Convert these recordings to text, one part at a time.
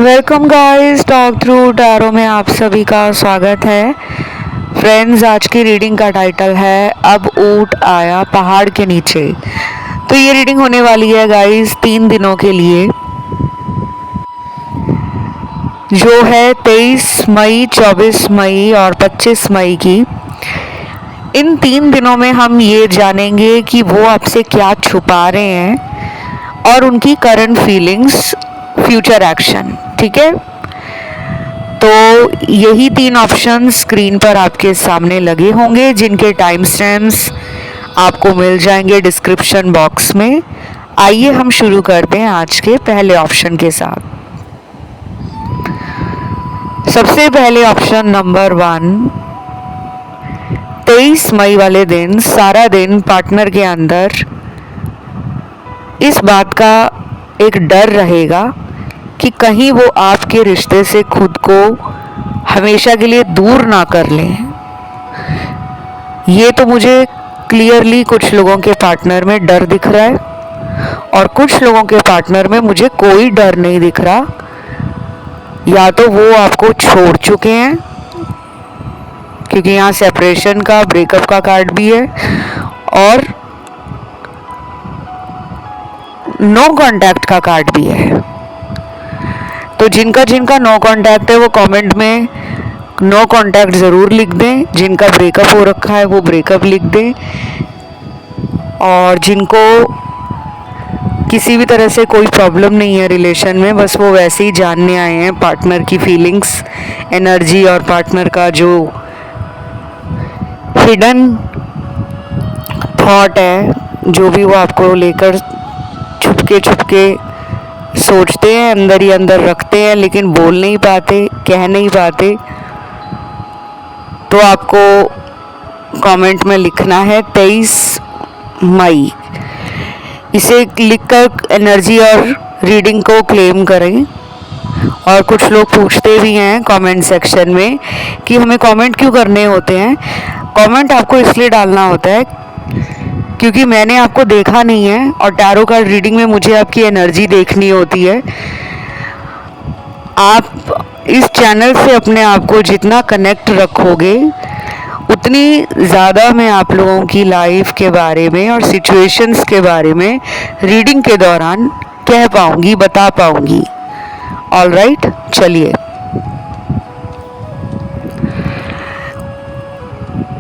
Welcome guys, talk through tarot में आप सभी का स्वागत है। फ्रेंड्स, आज की रीडिंग का टाइटल है अब ऊंट आया पहाड़ के नीचे। तो ये रीडिंग होने वाली है गाइस 3 दिनों के लिए, जो है 23 मई, 24 मई और 25 मई की। इन 3 दिनों में हम ये जानेंगे कि वो आपसे क्या छुपा रहे हैं और उनकी करंट फीलिंग्स, फ्यूचर एक्शन। ठीक है, तो यही 3 ऑप्शन स्क्रीन पर आपके सामने लगे होंगे, जिनके टाइम स्टैम्प्स आपको मिल जाएंगे डिस्क्रिप्शन बॉक्स में। आइए हम शुरू करते हैं आज के पहले ऑप्शन के साथ। सबसे पहले ऑप्शन नंबर 1, 23 मई वाले दिन सारा दिन पार्टनर के अंदर इस बात का एक डर रहेगा कि कहीं वो आपके रिश्ते से खुद को हमेशा के लिए दूर ना कर लें। ये तो मुझे क्लियरली कुछ लोगों के पार्टनर में डर दिख रहा है और कुछ लोगों के पार्टनर में मुझे कोई डर नहीं दिख रहा। या तो वो आपको छोड़ चुके हैं, क्योंकि यहाँ सेपरेशन का, ब्रेकअप का कार्ड भी है, और नो कांटेक्ट का कार्ड भी है। तो जिनका जिनका नो कांटेक्ट है वो कमेंट में नो कांटेक्ट ज़रूर लिख दें। जिनका ब्रेकअप हो रखा है वो ब्रेकअप लिख दें। और जिनको किसी भी तरह से कोई प्रॉब्लम नहीं है रिलेशन में, बस वो वैसे ही जानने आए हैं पार्टनर की फीलिंग्स, एनर्जी और पार्टनर का जो हिडन थॉट है, जो भी वो आपको लेकर छुपके सोचते हैं, अंदर ही अंदर रखते हैं, लेकिन बोल नहीं पाते, कह नहीं पाते। तो आपको कमेंट में लिखना है 23 मई। इसे लिखकर एनर्जी और रीडिंग को क्लेम करें। और कुछ लोग पूछते भी हैं कमेंट सेक्शन में कि हमें कमेंट क्यों करने होते हैं। कमेंट आपको इसलिए डालना होता है क्योंकि मैंने आपको देखा नहीं है और टैरो कार्ड रीडिंग में मुझे आपकी एनर्जी देखनी होती है। आप इस चैनल से अपने आप को जितना कनेक्ट रखोगे, उतनी ज़्यादा मैं आप लोगों की लाइफ के बारे में और सिचुएशंस के बारे में रीडिंग के दौरान कह पाऊंगी, बता पाऊंगी। ऑल राइट, चलिए।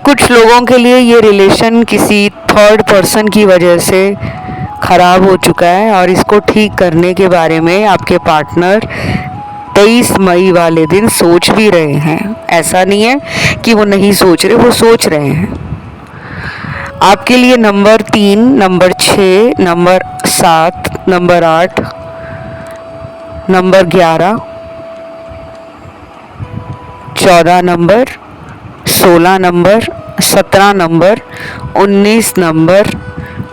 कुछ लोगों के लिए ये रिलेशन किसी थर्ड पर्सन की वजह से ख़राब हो चुका है और इसको ठीक करने के बारे में आपके पार्टनर 23 मई वाले दिन सोच भी रहे हैं। ऐसा नहीं है कि वो नहीं सोच रहे, वो सोच रहे हैं। आपके लिए number 3, number 6, number 7, number 8, number 11, 14 number, 16 number, 17 number, 19 number,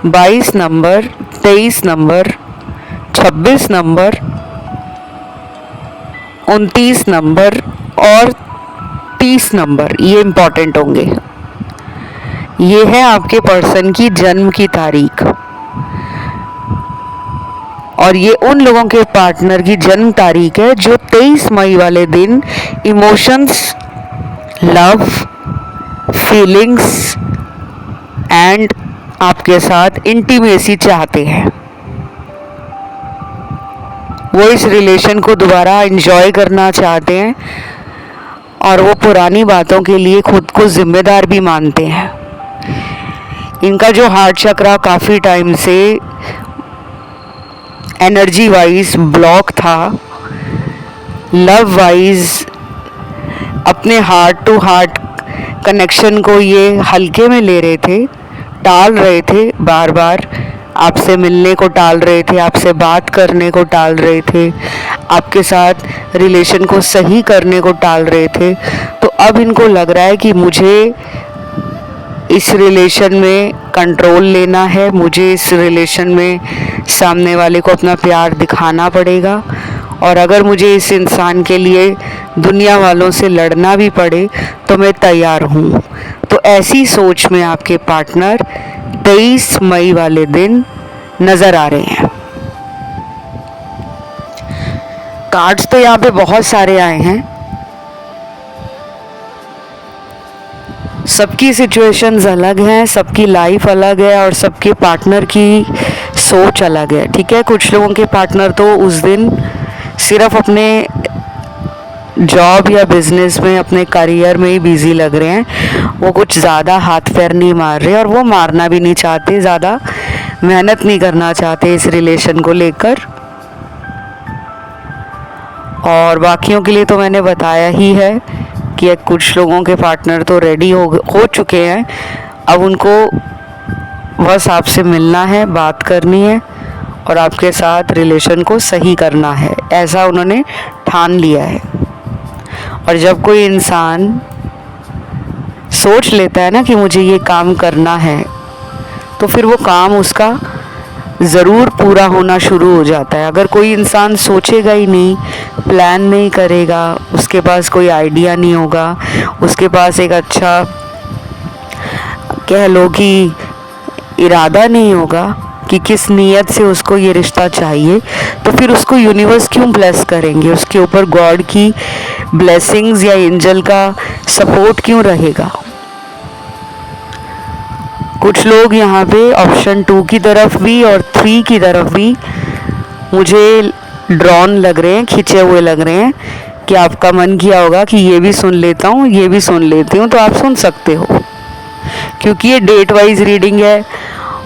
22 number, 23 number, 26 number, 29 number और 30 नंबर, ये इम्पॉर्टेंट होंगे। ये है आपके पर्सन की जन्म की तारीख और ये उन लोगों के पार्टनर की जन्म तारीख है जो 23 मई वाले दिन इमोशंस, लव, फीलिंग्स एंड आपके साथ इंटीमेसी चाहते हैं। वो इस रिलेशन को दोबारा एंजॉय करना चाहते हैं और वो पुरानी बातों के लिए खुद को जिम्मेदार भी मानते हैं। इनका जो हार्ट चक्रा काफ़ी टाइम से एनर्जी वाइज ब्लॉक था, लव वाइज अपने हार्ट टू हार्ट कनेक्शन को ये हल्के में ले रहे थे, टाल रहे थे, बार बार आपसे मिलने को टाल रहे थे, आपसे बात करने को टाल रहे थे, आपके साथ रिलेशन को सही करने को टाल रहे थे। तो अब इनको लग रहा है कि मुझे इस रिलेशन में कंट्रोल लेना है, मुझे इस रिलेशन में सामने वाले को अपना प्यार दिखाना पड़ेगा और अगर मुझे इस इंसान के लिए दुनिया वालों से लड़ना भी पड़े तो मैं तैयार हूँ। तो ऐसी सोच में आपके पार्टनर 23 मई वाले दिन नज़र आ रहे हैं। कार्ड्स तो यहाँ पे बहुत सारे आए हैं, सबकी सिचुएशंस अलग हैं, सबकी लाइफ अलग है और सबके पार्टनर की सोच अलग है, ठीक है। कुछ लोगों के पार्टनर तो उस दिन सिर्फ अपने जॉब या बिजनेस में, अपने करियर में ही बिजी लग रहे हैं, वो कुछ ज़्यादा हाथ पैर नहीं मार रहे और वो मारना भी नहीं चाहते, ज़्यादा मेहनत नहीं करना चाहते इस रिलेशन को लेकर। और बाकियों के लिए तो मैंने बताया ही है कि कुछ लोगों के पार्टनर तो रेडी हो चुके हैं, अब उनको बस आपसे मिलना है, बात करनी है और आपके साथ रिलेशन को सही करना है, ऐसा उन्होंने ठान लिया है। और जब कोई इंसान सोच लेता है ना कि मुझे ये काम करना है, तो फिर वो काम उसका ज़रूर पूरा होना शुरू हो जाता है। अगर कोई इंसान सोचेगा ही नहीं, प्लान नहीं करेगा, उसके पास कोई आइडिया नहीं होगा, उसके पास एक अच्छा कह लो कि इरादा नहीं होगा कि किस नीयत से उसको ये रिश्ता चाहिए, तो फिर उसको यूनिवर्स क्यों ब्लेस करेंगे, उसके ऊपर गॉड की ब्लेसिंग्स या एंजल का सपोर्ट क्यों रहेगा। कुछ लोग यहाँ पे ऑप्शन 2 की तरफ भी और 3 की तरफ भी मुझे ड्रॉन लग रहे हैं, खिंचे हुए लग रहे हैं कि आपका मन किया होगा कि ये भी सुन लेता हूँ, ये भी सुन लेती हूँ, तो आप सुन सकते हो क्योंकि ये डेट वाइज रीडिंग है।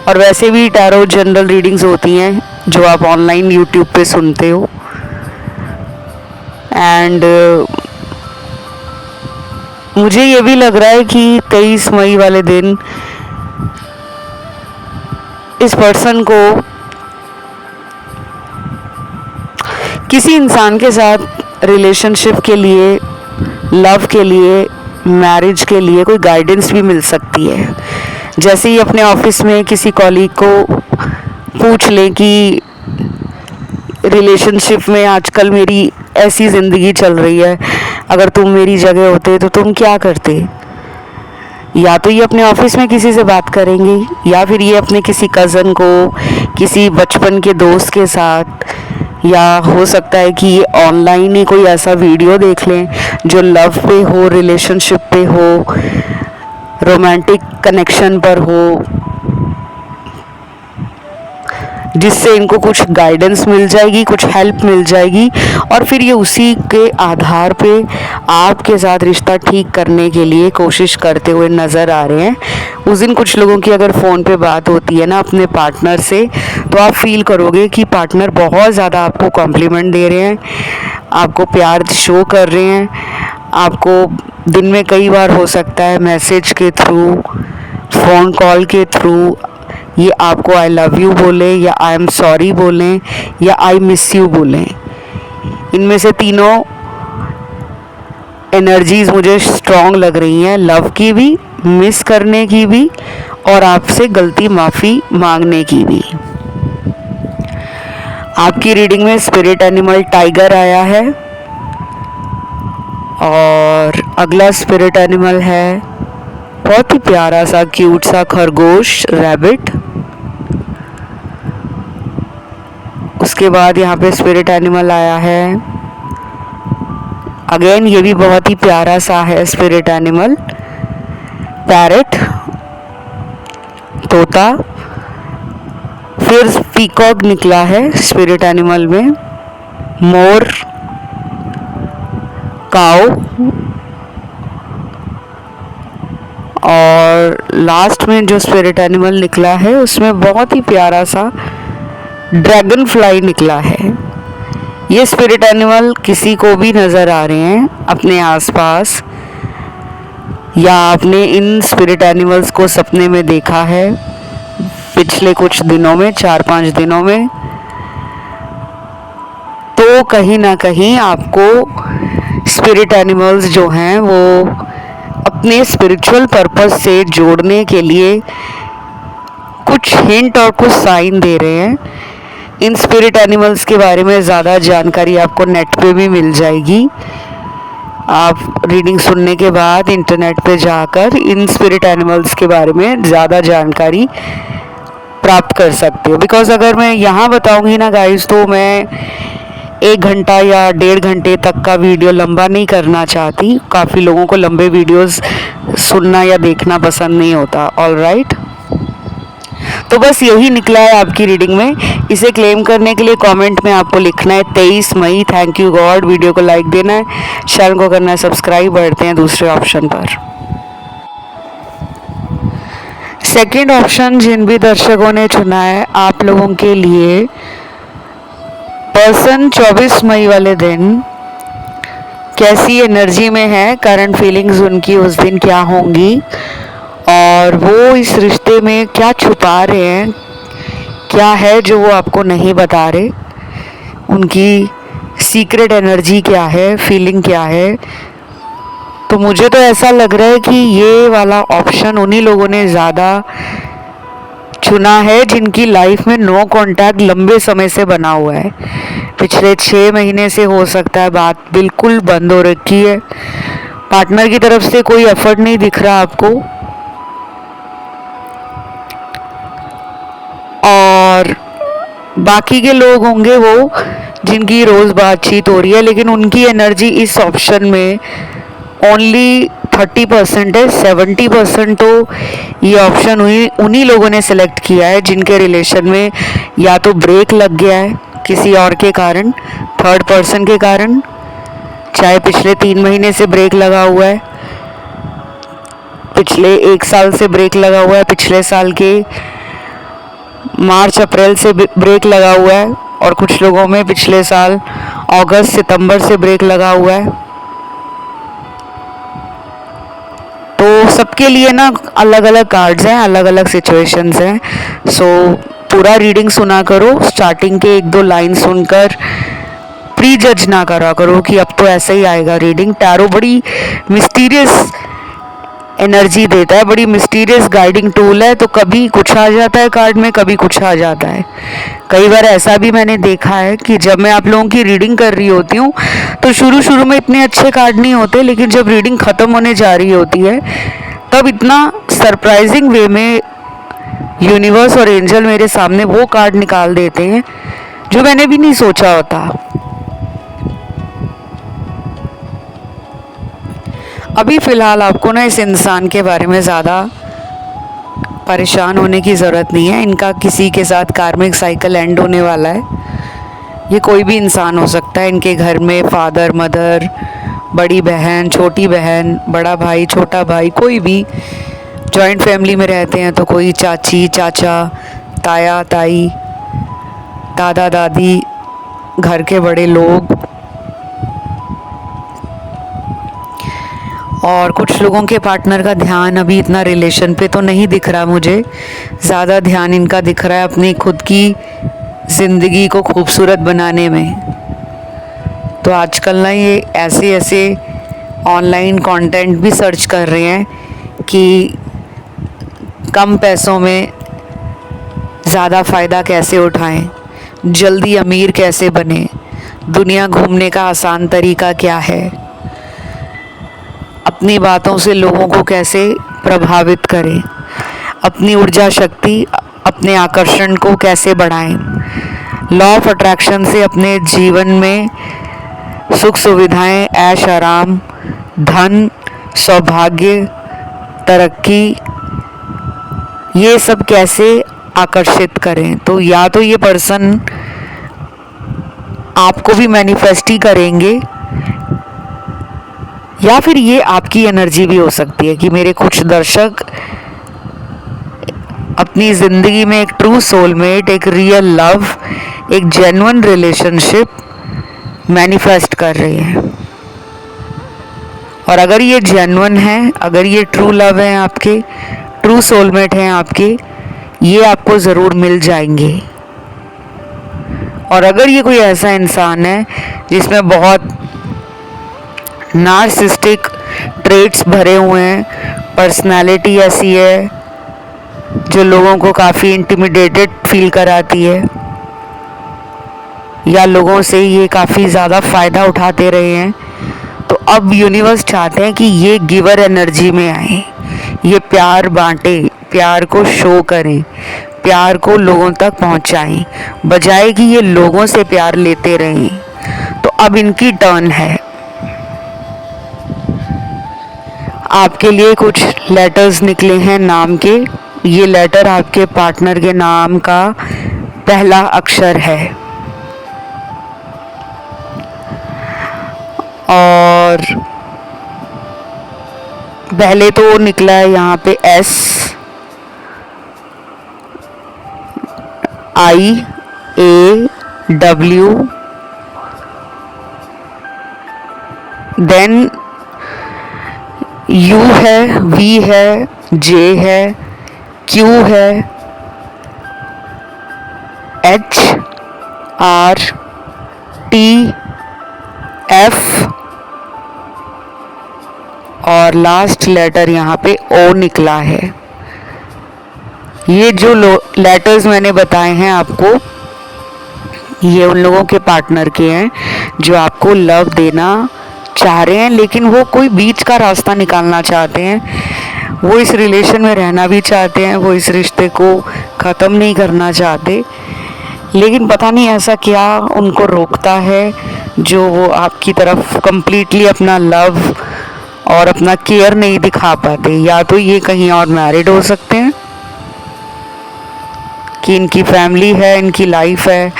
और वैसे भी टैरो जनरल रीडिंग्स होती हैं जो आप ऑनलाइन यूट्यूब पे सुनते हो। एंड मुझे ये भी लग रहा है कि 23 मई वाले दिन इस पर्सन को किसी इंसान के साथ रिलेशनशिप के लिए, लव के लिए, मैरिज के लिए कोई गाइडेंस भी मिल सकती है। जैसे ही अपने ऑफिस में किसी कॉलीग को पूछ लें कि रिलेशनशिप में आजकल मेरी ऐसी ज़िंदगी चल रही है, अगर तुम मेरी जगह होते तो तुम क्या करते। या तो ये अपने ऑफिस में किसी से बात करेंगे या फिर ये अपने किसी कज़न को, किसी बचपन के दोस्त के साथ, या हो सकता है कि ये ऑनलाइन ही कोई ऐसा वीडियो देख लें जो लव पे हो, रिलेशनशिप पे हो, रोमांटिक कनेक्शन पर हो, जिससे इनको कुछ गाइडेंस मिल जाएगी, कुछ हेल्प मिल जाएगी और फिर ये उसी के आधार पे आपके साथ रिश्ता ठीक करने के लिए कोशिश करते हुए नज़र आ रहे हैं। उस दिन कुछ लोगों की अगर फ़ोन पे बात होती है ना अपने पार्टनर से, तो आप फील करोगे कि पार्टनर बहुत ज़्यादा आपको कॉम्प्लीमेंट दे रहे हैं, आपको प्यार शो कर रहे हैं, आपको दिन में कई बार हो सकता है मैसेज के थ्रू, फ़ोन कॉल के थ्रू ये आपको आई लव यू बोले या आई एम सॉरी बोलें या आई मिस यू बोलें। इनमें से तीनों एनर्जीज मुझे स्ट्रॉन्ग लग रही हैं, लव की भी, मिस करने की भी और आपसे गलती माफ़ी मांगने की भी। आपकी रीडिंग में स्पिरिट एनिमल टाइगर आया है और अगला स्पिरिट एनिमल है बहुत ही प्यारा सा क्यूट सा खरगोश, रैबिट। उसके बाद यहाँ पे स्पिरिट एनिमल आया है, अगेन ये भी बहुत ही प्यारा सा है स्पिरिट एनिमल, पैरेट, तोता। फिर पीकॉक निकला है स्पिरिट एनिमल में, मोर, काऊ और लास्ट में जो स्पिरिट एनिमल निकला है उसमें बहुत ही प्यारा सा ड्रैगन फ्लाई निकला है। ये स्पिरिट एनिमल किसी को भी नज़र आ रहे हैं अपने आसपास, या आपने इन स्पिरिट एनिमल्स को सपने में देखा है पिछले कुछ दिनों में, 4-5 दिनों में, तो कहीं ना कहीं आपको स्पिरिट एनिमल्स जो हैं वो अपने स्पिरिचुअल पर्पस से जोड़ने के लिए कुछ हिंट और कुछ साइन दे रहे हैं। इन स्पिरिट एनिमल्स के बारे में ज़्यादा जानकारी आपको नेट पे भी मिल जाएगी। आप रीडिंग सुनने के बाद इंटरनेट पे जाकर इन स्पिरिट एनिमल्स के बारे में ज़्यादा जानकारी प्राप्त कर सकते हो। बिकॉज़ अगर मैं यहाँ बताऊँगी ना गाइस, तो मैं 1 घंटा या 1.5 घंटे तक का वीडियो लंबा नहीं करना चाहती। काफ़ी लोगों को लंबे वीडियोस सुनना या देखना पसंद नहीं होता। ऑल राइट, तो बस यही निकला है आपकी रीडिंग में। इसे क्लेम करने के लिए कमेंट में आपको लिखना है 23 मई। Thank you god. वीडियो को लाइक देना है, चैनल को करना है सब्सक्राइब। बढ़ते हैं दूसरे ऑप्शन पर। सेकंड ऑप्शन जिन भी दर्शकों ने चुना है, आप लोगों के लिए पर्सन 24 मई वाले दिन कैसी एनर्जी में है, करंट फीलिंग्स उनकी उस दिन क्या होंगी, और वो इस रिश्ते में क्या छुपा रहे हैं, क्या है जो वो आपको नहीं बता रहे, उनकी सीक्रेट एनर्जी क्या है, फीलिंग क्या है। तो मुझे तो ऐसा लग रहा है कि ये वाला ऑप्शन उन्हीं लोगों ने ज़्यादा चुना है जिनकी लाइफ में नो कांटेक्ट लंबे समय से बना हुआ है। पिछले 6 महीने से हो सकता है बात बिल्कुल बंद हो रखी है, पार्टनर की तरफ से कोई एफर्ट नहीं दिख रहा आपको, और बाकी के लोग होंगे वो जिनकी रोज़ बातचीत हो रही है, लेकिन उनकी एनर्जी इस ऑप्शन में ओनली 30% है। 70% तो ये ऑप्शन उन्हीं लोगों ने सेलेक्ट किया है जिनके रिलेशन में या तो ब्रेक लग गया है किसी और के कारण, थर्ड पर्सन के कारण, चाहे पिछले 3 महीने से ब्रेक लगा हुआ है, पिछले 1 साल से ब्रेक लगा हुआ है, पिछले साल के मार्च अप्रैल से ब्रेक लगा हुआ है, और कुछ लोगों में पिछले साल अगस्त सितंबर से ब्रेक लगा हुआ है। तो सबके लिए ना अलग अलग कार्ड्स हैं, अलग अलग सिचुएशंस हैं। सो पूरा रीडिंग सुना करो, स्टार्टिंग के 1-2 लाइन सुनकर प्री जज ना करा करो कि अब तो ऐसा ही आएगा रीडिंग। टैरो बड़ी मिस्टीरियस एनर्जी देता है, बड़ी मिस्टीरियस गाइडिंग टूल है। तो कभी कुछ आ जाता है कार्ड में, कभी कुछ आ जाता है। कई बार ऐसा भी मैंने देखा है कि जब मैं आप लोगों की रीडिंग कर रही होती हूँ तो शुरू में इतने अच्छे कार्ड नहीं होते, लेकिन जब रीडिंग ख़त्म होने जा रही होती है तब इतना सरप्राइजिंग वे में यूनिवर्स और एंजल मेरे सामने वो कार्ड निकाल देते हैं जो मैंने भी नहीं सोचा होता। अभी फ़िलहाल आपको ना इस इंसान के बारे में ज़्यादा परेशान होने की ज़रूरत नहीं है। इनका किसी के साथ कार्मिक साइकिल एंड होने वाला है। ये कोई भी इंसान हो सकता है। इनके घर में फादर, मदर, बड़ी बहन, छोटी बहन, बड़ा भाई, छोटा भाई, कोई भी जॉइंट फैमिली में रहते हैं तो कोई चाची, चाचा, ताया, ताई, दादा, दादी, घर के बड़े लोग, और कुछ लोगों के पार्टनर का ध्यान अभी इतना रिलेशन पे तो नहीं दिख रहा मुझे, ज़्यादा ध्यान इनका दिख रहा है अपनी खुद की ज़िंदगी को खूबसूरत बनाने में। तो आजकल ना ये ऐसे ऑनलाइन कंटेंट भी सर्च कर रहे हैं कि कम पैसों में ज़्यादा फ़ायदा कैसे उठाएं, जल्दी अमीर कैसे बने, दुनिया घूमने का आसान तरीका क्या है, अपनी बातों से लोगों को कैसे प्रभावित करें, अपनी ऊर्जा शक्ति, अपने आकर्षण को कैसे बढ़ाएं, लॉ ऑफ अट्रैक्शन से अपने जीवन में सुख सुविधाएं, ऐश आराम, धन, सौभाग्य, तरक्की, ये सब कैसे आकर्षित करें। तो या तो ये पर्सन आपको भी मैनिफेस्ट ही करेंगे, या फिर ये आपकी एनर्जी भी हो सकती है कि मेरे कुछ दर्शक अपनी ज़िंदगी में एक ट्रू सोलमेट, एक रियल लव, एक जेन्युइन रिलेशनशिप मैनिफेस्ट कर रहे हैं। और अगर ये जेन्युइन है, अगर ये ट्रू लव है, आपके ट्रू सोलमेट हैं आपके, ये आपको ज़रूर मिल जाएंगे। और अगर ये कोई ऐसा इंसान है जिसमें बहुत नार्सिसिस्टिक ट्रेट्स भरे हुए हैं, पर्सनालिटी ऐसी है जो लोगों को काफ़ी इंटिमिडेटेड फील कराती है, या लोगों से ये काफ़ी ज़्यादा फ़ायदा उठाते रहे हैं, तो अब यूनिवर्स चाहते हैं कि ये गिवर एनर्जी में आए, ये प्यार बांटे, प्यार को शो करें, प्यार को लोगों तक पहुंचाएं, बजाय कि ये लोगों से प्यार लेते रहें। अब इनकी टर्न है। आपके लिए कुछ लेटर्स निकले हैं नाम के। ये लेटर आपके पार्टनर के नाम का पहला अक्षर है और पहले तो निकला है यहाँ पे S I A W, then U है, V है, J है, Q है, H R T F और लास्ट लेटर यहाँ पे O निकला है। ये जो लेटर्स मैंने बताए हैं आपको, ये उन लोगों के पार्टनर के हैं जो आपको लव देना चाह रहे हैं, लेकिन वो कोई बीच का रास्ता निकालना चाहते हैं। वो इस रिलेशन में रहना भी चाहते हैं, वो इस रिश्ते को ख़त्म नहीं करना चाहते, लेकिन पता नहीं ऐसा क्या उनको रोकता है जो वो आपकी तरफ कंप्लीटली अपना लव और अपना केयर नहीं दिखा पाते। या तो ये कहीं और मैरिड हो सकते हैं कि इनकी फैमिली है, इनकी लाइफ है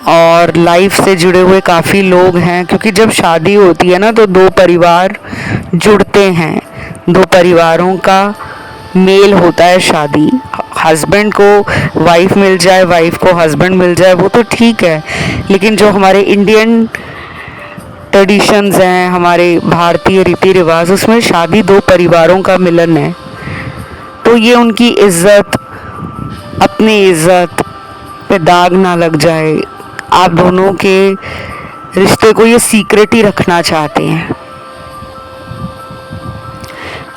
और लाइफ से जुड़े हुए काफ़ी लोग हैं, क्योंकि जब शादी होती है ना तो दो परिवार जुड़ते हैं, दो परिवारों का मेल होता है शादी। हस्बैंड को वाइफ मिल जाए, वाइफ को हस्बैंड मिल जाए वो तो ठीक है, लेकिन जो हमारे इंडियन ट्रेडिशंस हैं, हमारे भारतीय रीति रिवाज, उसमें शादी दो परिवारों का मिलन है। तो ये उनकी इज्जत, अपनी इज्जत पे दाग ना लग जाए, आप दोनों के रिश्ते को ये सीक्रेट ही रखना चाहते हैं।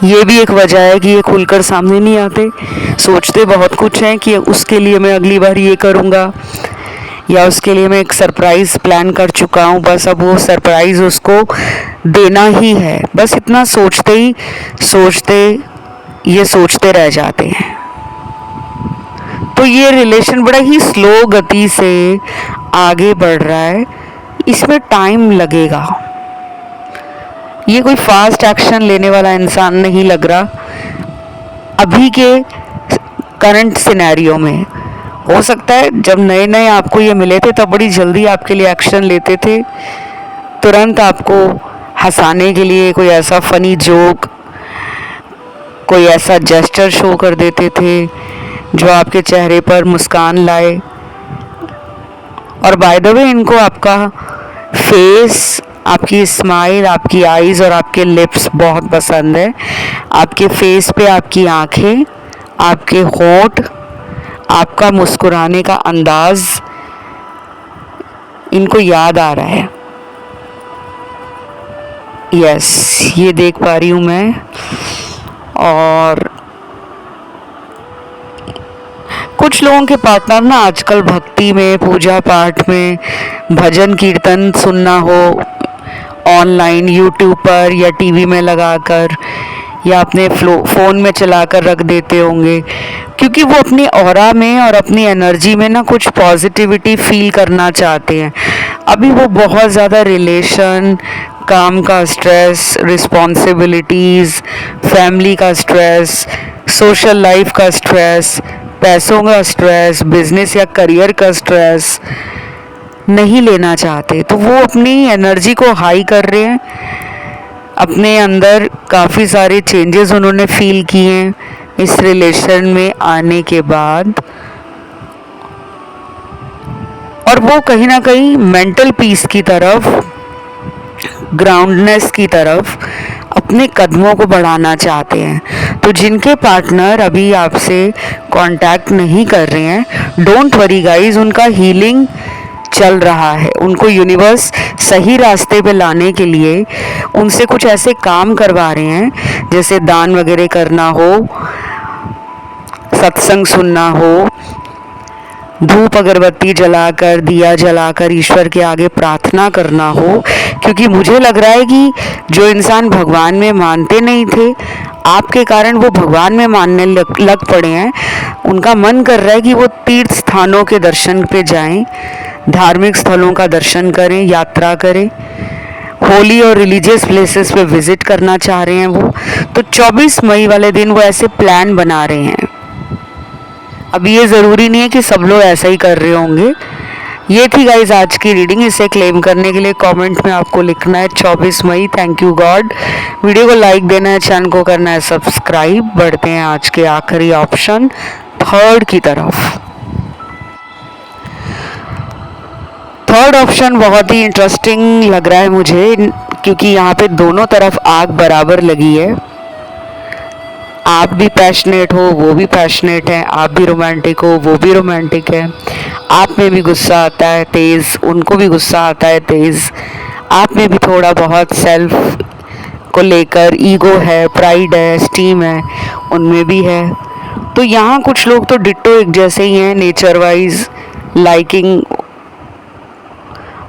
ये भी एक वजह है कि ये खुलकर सामने नहीं आते। सोचते बहुत कुछ हैं कि उसके लिए मैं अगली बार ये करूँगा या उसके लिए मैं एक सरप्राइज़ प्लान कर चुका हूँ, बस अब वो सरप्राइज़ उसको देना ही है। बस इतना सोचते ही सोचते रह जाते हैं। तो ये रिलेशन बड़ा ही स्लो गति से आगे बढ़ रहा है, इसमें टाइम लगेगा। ये कोई फास्ट एक्शन लेने वाला इंसान नहीं लग रहा अभी के करंट सिनेरियो में। हो सकता है जब नए नए आपको ये मिले थे तब बड़ी जल्दी आपके लिए एक्शन लेते थे, तुरंत आपको हंसाने के लिए कोई ऐसा फनी जोक, कोई ऐसा जेस्चर शो कर देते थे जो आपके चेहरे पर मुस्कान लाए। और बाय द वे इनको आपका फेस, आपकी स्माइल, आपकी आईज और आपके लिप्स बहुत पसंद है। आपके फेस पे आपकी आंखें, आपके होंठ, आपका मुस्कुराने का अंदाज इनको याद आ रहा है। यस, ये देख पा रही हूँ मैं। और कुछ लोगों के पार्टनर ना आजकल भक्ति में, पूजा पाठ में, भजन कीर्तन सुनना हो ऑनलाइन यूट्यूब पर या टीवी में लगाकर या अपने फ़ोन में चलाकर रख देते होंगे, क्योंकि वो अपनी ऑरा में और अपनी एनर्जी में ना कुछ पॉजिटिविटी फील करना चाहते हैं। अभी वो बहुत ज़्यादा रिलेशन, काम का स्ट्रेस, रिस्पॉन्सिबिलिटीज़, फैमिली का स्ट्रेस, सोशल लाइफ का स्ट्रेस, पैसों का स्ट्रेस, बिजनेस या करियर का स्ट्रेस नहीं लेना चाहते। तो वो अपनी एनर्जी को हाई कर रहे हैं। अपने अंदर काफ़ी सारे चेंजेस उन्होंने फील किए हैं इस रिलेशन में आने के बाद, और वो कहीं ना कहीं मेंटल पीस की तरफ, ग्राउंडनेस की तरफ अपने कदमों को बढ़ाना चाहते हैं। तो जिनके पार्टनर अभी आपसे कांटेक्ट नहीं कर रहे हैं, डोंट वरी गाइस, उनका हीलिंग चल रहा है। उनको यूनिवर्स सही रास्ते पे लाने के लिए उनसे कुछ ऐसे काम करवा रहे हैं, जैसे दान वगैरह करना हो, सत्संग सुनना हो, धूप अगरबत्ती जलाकर, दिया जलाकर ईश्वर के आगे प्रार्थना करना हो। क्योंकि मुझे लग रहा है कि जो इंसान भगवान में मानते नहीं थे, आपके कारण वो भगवान में मानने लग पड़े हैं। उनका मन कर रहा है कि वो तीर्थ स्थानों के दर्शन पे जाएं, धार्मिक स्थलों का दर्शन करें, यात्रा करें, होली और रिलीजियस प्लेसेस पे विजिट करना चाह रहे हैं वो, तो 24 मई वाले दिन वो ऐसे प्लान बना रहे हैं। अब ये ज़रूरी नहीं है कि सब लोग ऐसा ही कर रहे होंगे। ये थी गाइज आज की रीडिंग। इसे क्लेम करने के लिए कमेंट में आपको लिखना है 24 मई। Thank you god. वीडियो को लाइक देना है, चैनल को करना है सब्सक्राइब। बढ़ते हैं आज के आखिरी ऑप्शन थर्ड की तरफ। थर्ड ऑप्शन बहुत ही इंटरेस्टिंग लग रहा है मुझे, क्योंकि यहाँ पे दोनों तरफ आग बराबर लगी है। आप भी पैशनेट हो, वो भी पैशनेट है, आप भी रोमांटिक हो, वो भी रोमांटिक है। आप में भी गुस्सा आता है तेज़, उनको भी गुस्सा आता है तेज़। आप में भी थोड़ा बहुत सेल्फ को लेकर ईगो है, प्राइड है, स्टीम है, उनमें भी है। तो यहाँ कुछ लोग तो डिट्टो एक जैसे ही हैं, नेचर वाइज, लाइकिंग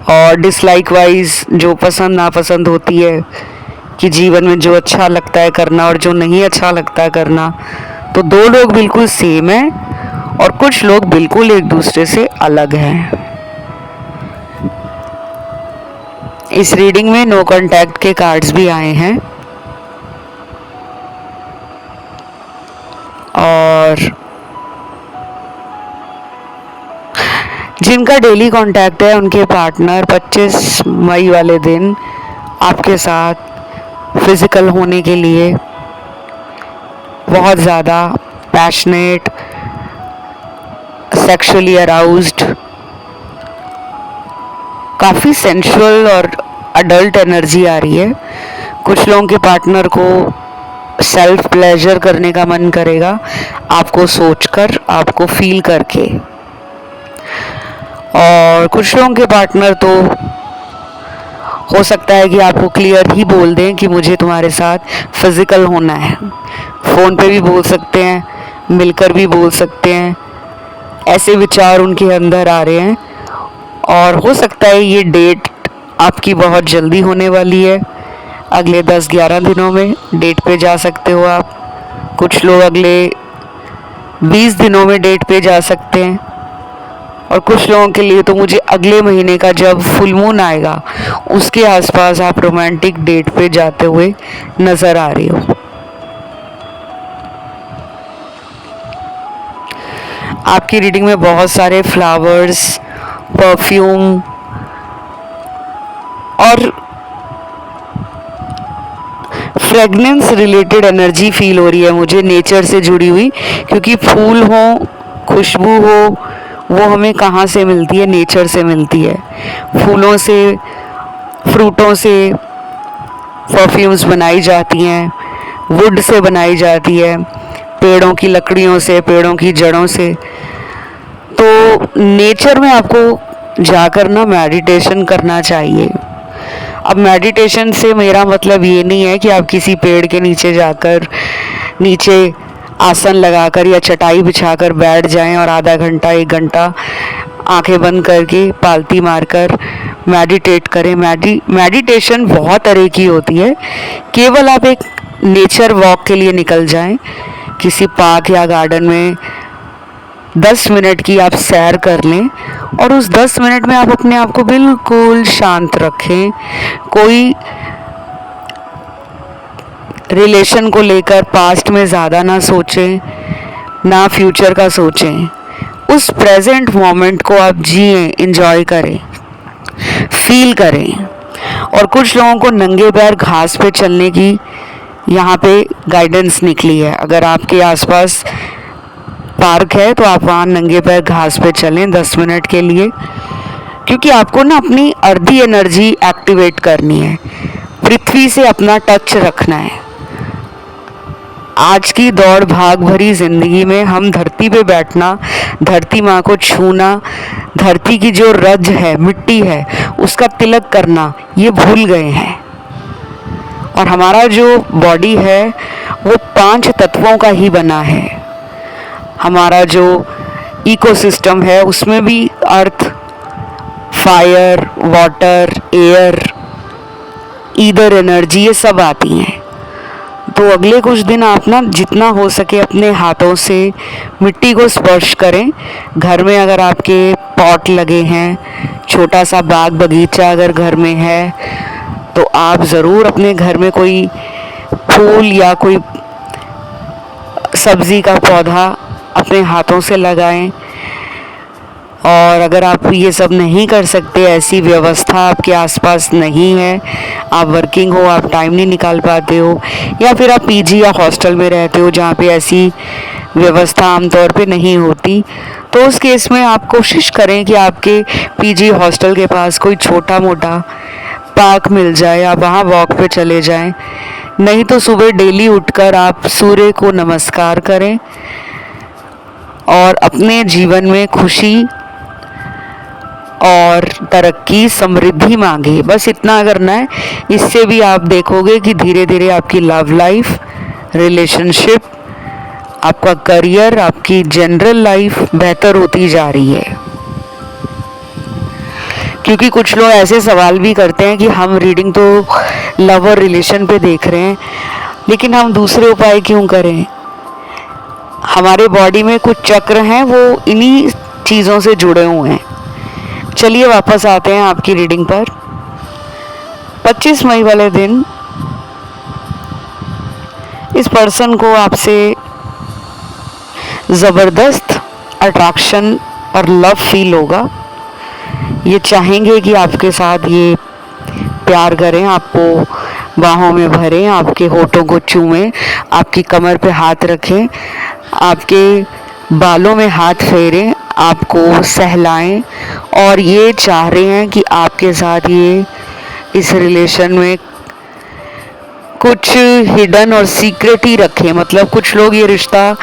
और डिसलाइक वाइज, जो पसंद नापसंद होती है कि जीवन में जो अच्छा लगता है करना और जो नहीं अच्छा लगता है करना। तो दो लोग बिल्कुल सेम हैं और कुछ लोग बिल्कुल एक दूसरे से अलग हैं। इस रीडिंग में नो कांटेक्ट के कार्ड्स भी आए हैं और जिनका डेली कांटेक्ट है उनके पार्टनर 25 मई वाले दिन आपके साथ फिजिकल होने के लिए बहुत ज़्यादा पैशनेट, सेक्सुअली अराउज्ड, काफ़ी सेंशुअल और अडल्ट एनर्जी आ रही है। कुछ लोगों के पार्टनर को सेल्फ प्लेजर करने का मन करेगा, आपको सोचकर, आपको फील करके। और कुछ लोगों के पार्टनर तो हो सकता है कि आपको क्लियर ही बोल दें कि मुझे तुम्हारे साथ फिजिकल होना है। फ़ोन पे भी बोल सकते हैं, मिलकर भी बोल सकते हैं। ऐसे विचार उनके अंदर आ रहे हैं और हो सकता है ये डेट आपकी बहुत जल्दी होने वाली है। अगले 10-11 दिनों में डेट पे जा सकते हो आप। कुछ लोग अगले 20 दिनों में डेट पे जा सकते हैं और कुछ लोगों के लिए तो मुझे अगले महीने का जब फुल मून आएगा उसके आसपास आप रोमांटिक डेट पे जाते हुए नज़र आ रही हो। आपकी रीडिंग में बहुत सारे फ्लावर्स, परफ्यूम और फ्रेगनेंस रिलेटेड एनर्जी फील हो रही है मुझे, नेचर से जुड़ी हुई। क्योंकि फूल हो, खुशबू हो, वो हमें कहाँ से मिलती है? नेचर से मिलती है। फूलों से, फ्रूटों से परफ्यूम्स बनाई जाती हैं, वुड से बनाई जाती है, पेड़ों की लकड़ियों से, पेड़ों की जड़ों से। तो नेचर में आपको जाकर ना मेडिटेशन करना चाहिए। अब मेडिटेशन से मेरा मतलब ये नहीं है कि आप किसी पेड़ के नीचे जाकर, नीचे आसन लगाकर या चटाई बिछाकर बैठ जाएं और आधा घंटा 1 घंटा आंखें बंद करके पालती मारकर मेडिटेट करें। मेडिटेशन बहुत तरह की होती है। केवल आप एक नेचर वॉक के लिए निकल जाएं, किसी पार्क या गार्डन में 10 मिनट की आप सैर कर लें और उस 10 मिनट में आप अपने आप को बिल्कुल शांत रखें। कोई रिलेशन को लेकर पास्ट में ज़्यादा ना सोचें, ना फ्यूचर का सोचें। उस प्रेजेंट मोमेंट को आप जिएं, एंजॉय करें, फील करें। और कुछ लोगों को नंगे पैर घास पे चलने की यहाँ पे गाइडेंस निकली है। अगर आपके आसपास पार्क है तो आप वहाँ नंगे पैर घास पे चलें 10 मिनट के लिए, क्योंकि आपको ना अपनी अर्धी एनर्जी एक्टिवेट करनी है, पृथ्वी से अपना टच रखना है। आज की दौड़ भाग भरी ज़िंदगी में हम धरती पे बैठना, धरती माँ को छूना, धरती की जो रज है, मिट्टी है, उसका तिलक करना, ये भूल गए हैं। और हमारा जो बॉडी है वो 5 तत्वों का ही बना है। हमारा जो इकोसिस्टम है उसमें भी earth, fire, water, air, ether energy, ये सब आती हैं। तो अगले कुछ दिन आप ना जितना हो सके अपने हाथों से मिट्टी को स्पर्श करें। घर में अगर आपके पॉट लगे हैं, छोटा सा बाग बगीचा अगर घर में है, तो आप ज़रूर अपने घर में कोई फूल या कोई सब्ज़ी का पौधा अपने हाथों से लगाएं। और अगर आप ये सब नहीं कर सकते, ऐसी व्यवस्था आपके आसपास नहीं है, आप वर्किंग हो, आप टाइम नहीं निकाल पाते हो, या फिर आप पीजी या हॉस्टल में रहते हो जहाँ पे ऐसी व्यवस्था आमतौर पे नहीं होती, तो उस केस में आप कोशिश करें कि आपके पीजी हॉस्टल के पास कोई छोटा मोटा पार्क मिल जाए, आप वहाँ वॉक पे चले जाएं। नहीं तो सुबह डेली उठकर आप सूर्य को नमस्कार करें और अपने जीवन में खुशी और तरक्की समृद्धि मांगे। बस इतना करना है। इससे भी आप देखोगे कि धीरे धीरे आपकी लव लाइफ, रिलेशनशिप, आपका करियर, आपकी जनरल लाइफ बेहतर होती जा रही है। क्योंकि कुछ लोग ऐसे सवाल भी करते हैं कि हम रीडिंग तो लव और रिलेशन पे देख रहे हैं, लेकिन हम दूसरे उपाय क्यों करें। हमारे बॉडी में कुछ चक्र हैं, वो इन्हीं चीज़ों से जुड़े हुए हैं। चलिए वापस आते हैं आपकी रीडिंग पर। 25 मई वाले दिन इस पर्सन को आपसे ज़बरदस्त अट्रैक्शन और लव फील होगा। ये चाहेंगे कि आपके साथ ये प्यार करें, आपको बाहों में भरें, आपके होठों को चूमें, आपकी कमर पे हाथ रखें, आपके बालों में हाथ फेरें, आपको सहलाएं, और ये चाह रहे हैं कि आपके साथ ये इस रिलेशन में कुछ हिडन और सीक्रेट ही रखें। मतलब कुछ लोग ये रिश्ता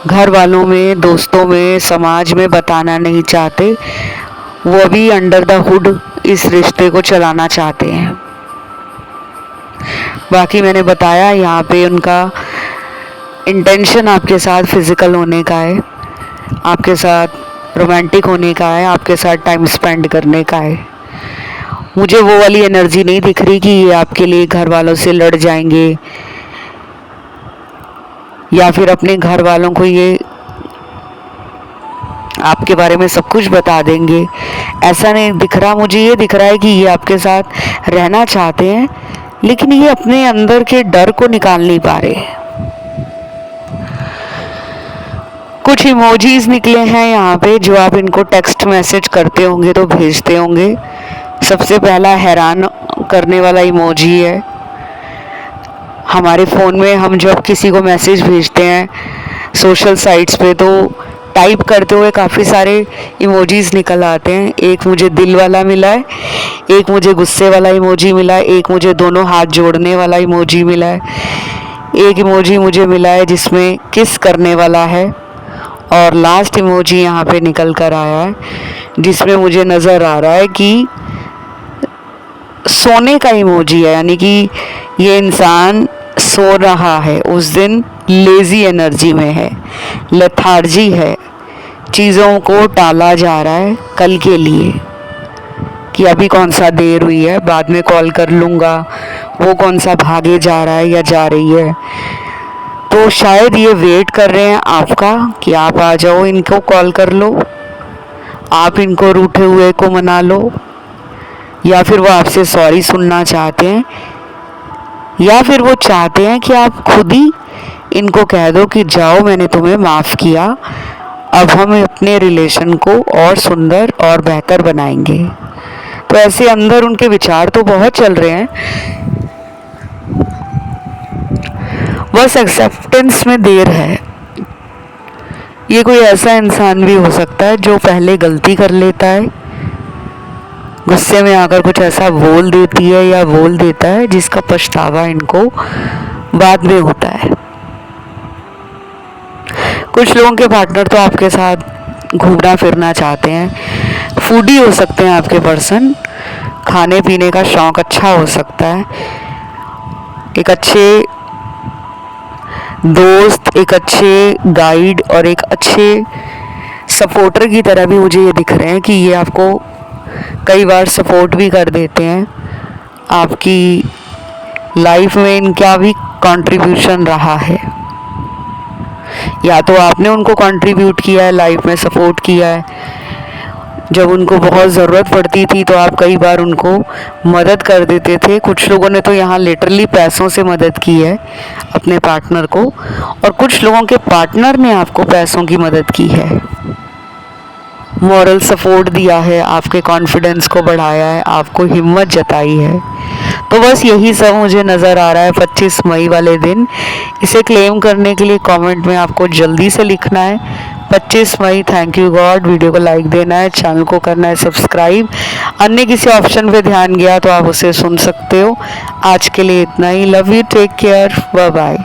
घर वालों में, दोस्तों में, समाज में बताना नहीं चाहते, वो अभी अंडर द हुड इस रिश्ते को चलाना चाहते हैं। बाकी मैंने बताया यहाँ पे उनका इंटेंशन आपके साथ फिज़िकल होने का है, आपके साथ रोमांटिक होने का है, आपके साथ टाइम स्पेंड करने का है। मुझे वो वाली एनर्जी नहीं दिख रही कि ये आपके लिए घर वालों से लड़ जाएंगे या फिर अपने घर वालों को ये आपके बारे में सब कुछ बता देंगे। ऐसा नहीं दिख रहा। मुझे ये दिख रहा है कि ये आपके साथ रहना चाहते हैं, लेकिन ये अपने अंदर के डर को निकाल नहीं पा रहे। कुछ इमोजीज निकले हैं यहाँ पे जो आप इनको टेक्स्ट मैसेज करते होंगे तो भेजते होंगे। सबसे पहला हैरान करने वाला इमोजी है। हमारे फ़ोन में हम जब किसी को मैसेज भेजते हैं सोशल साइट्स पे, तो टाइप करते हुए काफ़ी सारे इमोजीज निकल आते हैं। एक मुझे दिल वाला मिला है, एक मुझे गुस्से वाला इमोजी मिला है, एक मुझे दोनों हाथ जोड़ने वाला इमोजी मिला है, एक इमोजी मुझे मिला है जिसमें किस करने वाला है, और लास्ट इमोजी यहाँ पे निकल कर आया है जिसमें मुझे नज़र आ रहा है कि सोने का इमोजी है। यानी कि ये इंसान सो रहा है, उस दिन लेज़ी एनर्जी में है, लेथार्जी है, चीज़ों को टाला जा रहा है कल के लिए कि अभी कौन सा देर हुई है, बाद में कॉल कर लूँगा, वो कौन सा भागे जा रहा है या जा रही है। तो शायद ये वेट कर रहे हैं आपका कि आप आ जाओ, इनको कॉल कर लो, आप इनको रूठे हुए को मना लो, या फिर वो आपसे सॉरी सुनना चाहते हैं, या फिर वो चाहते हैं कि आप खुद ही इनको कह दो कि जाओ, मैंने तुम्हें माफ़ किया, अब हम अपने रिलेशन को और सुंदर और बेहतर बनाएंगे। तो ऐसे अंदर उनके विचार तो बहुत चल रहे हैं, बस एक्सेप्टेंस में देर है। ये कोई ऐसा इंसान भी हो सकता है जो पहले गलती कर लेता है, गुस्से में आकर कुछ ऐसा बोल देती है या बोल देता है जिसका पछतावा इनको बाद में होता है। कुछ लोगों के पार्टनर तो आपके साथ घूमना फिरना चाहते हैं, फूडी हो सकते हैं आपके पर्सन, खाने पीने का शौक़ अच्छा हो सकता है, एक अच्छे दोस्त, एक अच्छे गाइड और एक अच्छे सपोर्टर की तरह भी मुझे ये दिख रहे हैं कि ये आपको कई बार सपोर्ट भी कर देते हैं। आपकी लाइफ में इनका भी कंट्रीब्यूशन रहा है। या तो आपने उनको कंट्रीब्यूट किया है, लाइफ में सपोर्ट किया है, जब उनको बहुत ज़रूरत पड़ती थी तो आप कई बार उनको मदद कर देते थे। कुछ लोगों ने तो यहाँ लिटरली पैसों से मदद की है अपने पार्टनर को, और कुछ लोगों के पार्टनर ने आपको पैसों की मदद की है, मॉरल सपोर्ट दिया है, आपके कॉन्फिडेंस को बढ़ाया है, आपको हिम्मत जताई है। तो बस यही सब मुझे नज़र आ रहा है 25 मई वाले दिन। इसे क्लेम करने के लिए कमेंट में आपको जल्दी से लिखना है 25 मई, थैंक यू गॉड। वीडियो को लाइक देना है, चैनल को करना है सब्सक्राइब। अन्य किसी ऑप्शन पे ध्यान गया तो आप उसे सुन सकते हो। आज के लिए इतना ही। Love you, take care, bye bye.